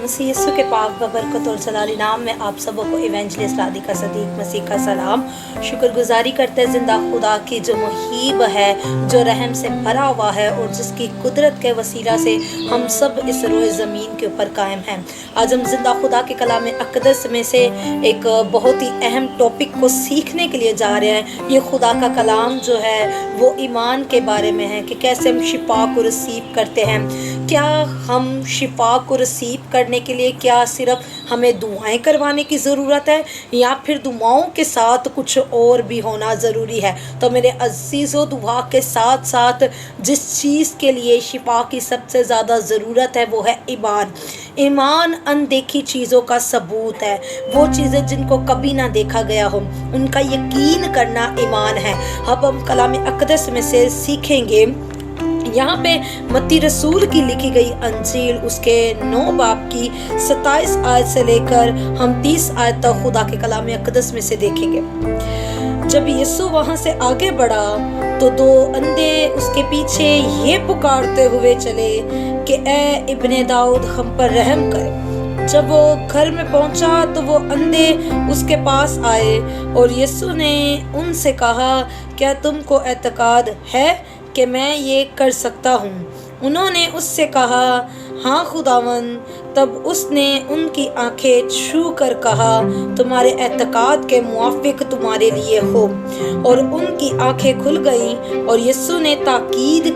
मसीह यीशु के पाक बबरकत और जलाली नाम में आप सबों को इवेंजलिस्ट राधिका सदीक मसीह का सलाम। शुक्रगुजारी करते हैं जिंदा खुदा की जो मुहीब है, जो रहम से भरा हुआ है और जिसकी कुदरत के वसीला से हम सब इस रोए ज़मीन के ऊपर कायम हैं। आज हम जिंदा खुदा के कलाम अक़दस में से एक बहुत ही अहम टॉपिक को सीखने के लिए जा रहे हैं। ये खुदा का कलाम जो है वो ईमान के बारे में है कि कैसे हम शिफा को रिसीव करते हैं। क्या हम शिफा को रिसीव करने के लिए क्या सिर्फ हमें दुआएं करवाने की ज़रूरत है या फिर दुआओं के साथ कुछ और भी होना ज़रूरी है? तो मेरे अज़ीज़ों, दुआ के साथ साथ जिस चीज़ के लिए शिफा की सबसे ज़्यादा ज़रूरत है वो है ईमान। ईमान अनदेखी चीज़ों का सबूत है। वो चीज़ें जिनको कभी ना देखा गया हो उनका यकीन करना ईमान है। अब हम कलाम अक़दस में से सीखेंगे। यहाँ पे मत्ती रसूल की लिखी गई अंजील उसके 9 बाब की 27 आयत से लेकर हम 30 आयत तक खुदा के कलाम अक़दस में से देखेंगे। जब यीशु वहाँ से आगे बढ़ा तो 2 अंधे उसके पीछे ये पुकारते हुए चले कि ए इब्ने दाऊद हम पर रहम कर। जब वो घर में पहुंचा तो वो अंधे उसके पास आए और यीशु ने उनसे कहा, क्या तुमको एतकाद है कि मैं ये कर सकता हूँ? उन्होंने उससे कहा, हाँ खुदावंद। तब उसने उनकी आंखें छू कर कहा, तुम्हारे एतकाद के मुआफिक तुम्हारे लिए हो। और उनकी आंखें खुल गईं और यीशु ने ताकीद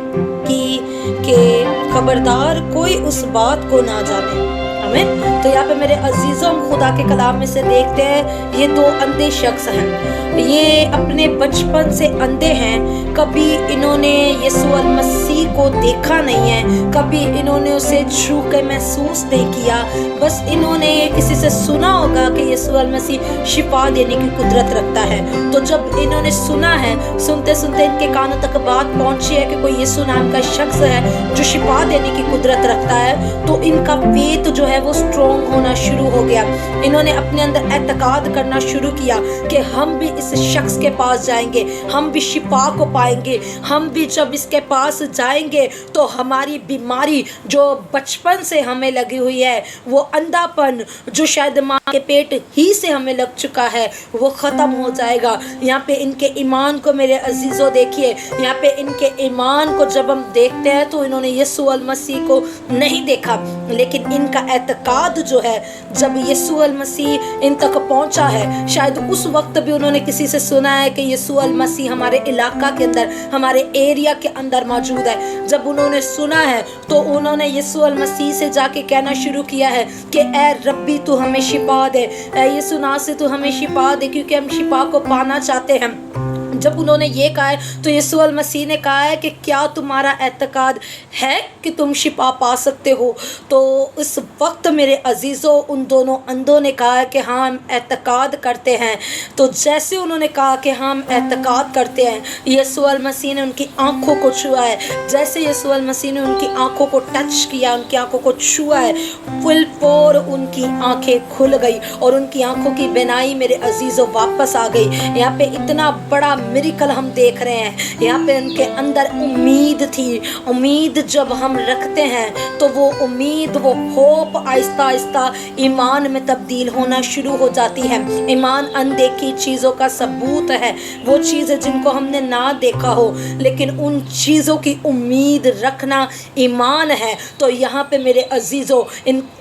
की कि खबरदार कोई उस बात को ना जाने। आमीन। तो यहाँ पे मेरे अजीज़ों, हम खुदा के कलाम में से देखते हैं ये 2 अंधे शख्स हैं। ये अपने बचपन से अंधे हैं। कभी इन्होंने यीशु अल मसीह को देखा नहीं है, कभी इन्होंने उसे छू के महसूस नहीं किया। बस इन्होंने किसी से सुना होगा कि यीशु अल मसीह शिफा देने की कुदरत रखता है। तो जब इन्होंने सुना है, सुनते सुनते इनके कानों तक बात पहुंची है कि कोई यीशु नाम का शख्स है जो शिफा देने की कुदरत रखता है, तो इनका फेथ जो है वो स्ट्रॉन्ग होना शुरू हो गया। इन्होंने अपने अंदर एतकाद करना शुरू किया कि हम भी इस शख्स के पास जाएंगे, हम भी शिफा को पाएंगे। हम भी जब इसके पास जाएंगे तो हमारी बीमारी जो बचपन से हमें लगी हुई है, वो अंधापन जो शायद माँ के पेट ही से हमें लग चुका है, वो ख़त्म हो जाएगा। यहाँ पे इनके ईमान को मेरे अजीज़ों देखिए। यहाँ पे इनके ईमान को जब हम देखते हैं तो इन्होंने यीशु अल मसीह को नहीं देखा, लेकिन इनका एतकाद जो है, जब यीशु अल मसीह इन तक पहुंचा है, शायद उस वक्त भी उन्होंने किसी से सुना है कि यीशु अल मसीह हमारे इलाका के अंदर, हमारे एरिया के अंदर मौजूद है। जब उन्होंने सुना है तो उन्होंने यीशु अल मसीह से जाके कहना शुरू किया है कि ए रब्बी तू हमें शिफा दे, ए यीशु नासरी तू हमें शिफा दे, क्योंकि हम शिफा को पाना चाहते हैं। जब उन्होंने ये कहा है तो यीशु अल मसीह ने कहा है कि क्या तुम्हारा एतकाद है कि तुम शिफा पा सकते हो? तो इस वक्त मेरे अजीज़ों, उन दोनों अंधों ने कहा है कि हाँ हम एतकाद करते हैं। तो जैसे उन्होंने कहा कि हाँ हम एतकाद करते हैं, यीशु अल मसीह ने उनकी आंखों को छुआ है। जैसे यीशु अल मसीह ने उनकी आंखों को टच किया, उनकी आंखों को छुआ है, फुल फोर उनकी आंखें खुल गई और उनकी आंखों की बिनाई मेरे अजीज़ों वापस आ गई। यहाँ पे इतना बड़ा मिरेकल हम देख रहे हैं। यहाँ पे उनके अंदर उम्मीद थी। उम्मीद जब हम रखते हैं तो वो उम्मीद, वो होप आहिस्ता आहिस्ता ईमान में तब्दील होना शुरू हो जाती है। ईमान अनदेखी चीज़ों का सबूत है। वो चीज़ें जिनको हमने ना देखा हो, लेकिन उन चीज़ों की उम्मीद रखना ईमान है। तो यहाँ पे मेरे अजीज़ों,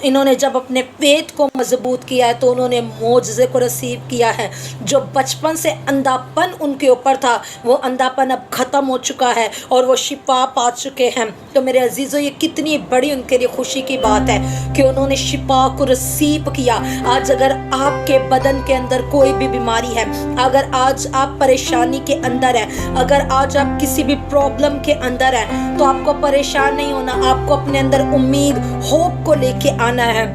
इन्होंने जब अपने फेथ को मजबूत किया है तो उन्होंने मोजज़े को रिसीव किया है। जो बचपन से अंधापन उनके ऊपर था, वो अंधापन अब ख़त्म हो चुका है और वो शिफा पा चुके हैं। तो मेरे अजीज़ों, ये कितनी बड़ी उनके लिए खुशी की बात है कि उन्होंने शिफा को रिसीव किया। आज अगर आपके बदन के अंदर कोई भी बीमारी है, अगर आज आप परेशानी के अंदर हैं, अगर आज आप किसी भी प्रॉब्लम के अंदर हैं, तो आपको परेशान नहीं होना। आपको अपने अंदर उम्मीद, होप को लेके आना है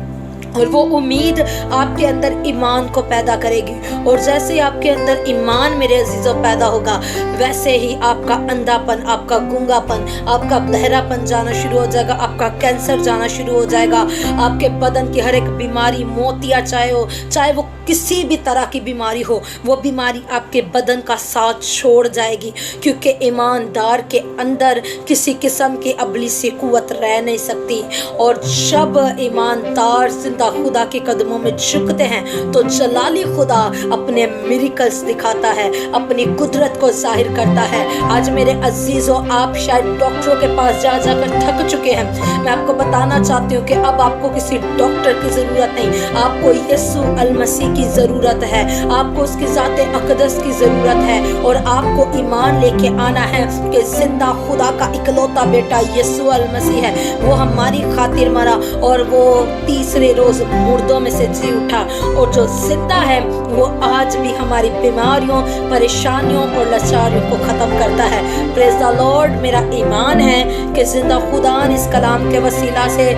और वो उम्मीद आपके अंदर ईमान को पैदा करेगी। और जैसे आपके अंदर ईमान मेरे अजीज़ों पैदा होगा, वैसे ही आपका अंधापन, आपका गूंगापन, आपका बहरापन जाना शुरू हो जाएगा, आपका कैंसर जाना शुरू हो जाएगा, आपके बदन की हर एक बीमारी, मोतिया चाहे वो किसी भी तरह की बीमारी हो, वो बीमारी आपके बदन का साथ छोड़ जाएगी, क्योंकि ईमानदार के अंदर किसी किस्म की अबलीसी कुव्वत रह नहीं सकती। और जब ईमानदार जिंदा खुदा के कदमों में झुकते हैं तो जलाली खुदा अपने मिरेकल्स दिखाता है, अपनी कुदरत को जाहिर करता है। आज मेरे अजीजों, आप शायद डॉक्टरों के पास जा जाकर थक चुके हैं। मैं आपको बताना चाहती हूँ कि अब आपको किसी डॉक्टर की ज़रूरत नहीं, आपको यीशु अल मसीह की ज़रूरत है, आपको उसकी ज़ाते अक़दस की ज़रूरत है। और आपको ईमान लेके आना है कि जिंदा खुदा का इकलौता बेटा यीशु अल मसीह है, वो हमारी खातिर मरा और वो तीसरे रोज़ मुर्दों में से जी उठा, और जो जिंदा है वो आज भी हमारी बीमारियों, परेशानियों और लाचारियों को ख़त्म करता है। Praise the Lord. मेरा ईमान है कि जिंदा खुदा ने इस कलाम के वसीला से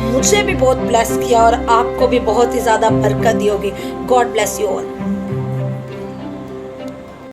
मुझे भी बहुत ब्लेस किया और आपको भी बहुत ही ज़्यादा बरकत दी होगी। God bless you all.